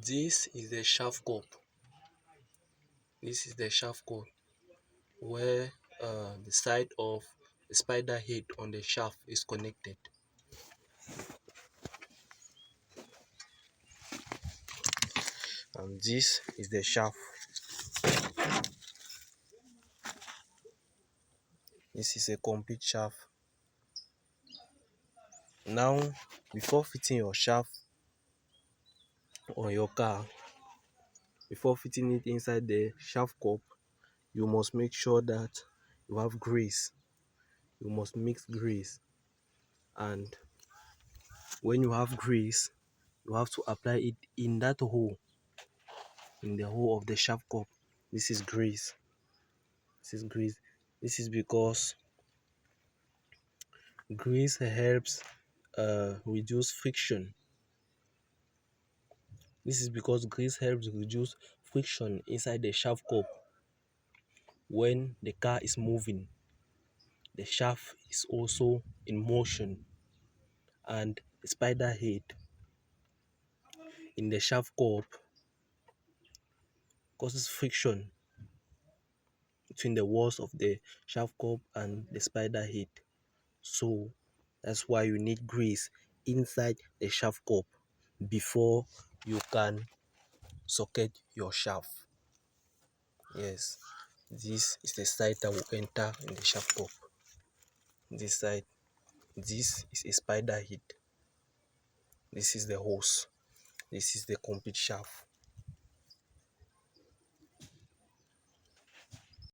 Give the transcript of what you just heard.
This is the shaft cup. This is the shaft cup where the side of the spider head on the shaft is connected. And this is the shaft. This is a complete shaft. Now, before fitting your shaft on your car, before fitting it inside the shaft cup, you must make sure that you have grease. You must mix grease, and when you have grease, you have to apply it in that hole, in the hole of the shaft cup. This is grease. This is grease. This is because grease helps reduce friction. This is because grease helps reduce friction inside the shaft cup. When the car is moving, the shaft is also in motion, and the spider head in the shaft cup causes friction between the walls of the shaft cup and the spider head. So that's why you need grease inside the shaft cup before you can socket your shaft. Yes, this is the side that will enter in the shaft cup. This side, this is a spider head. This is the hose. This is the complete shaft.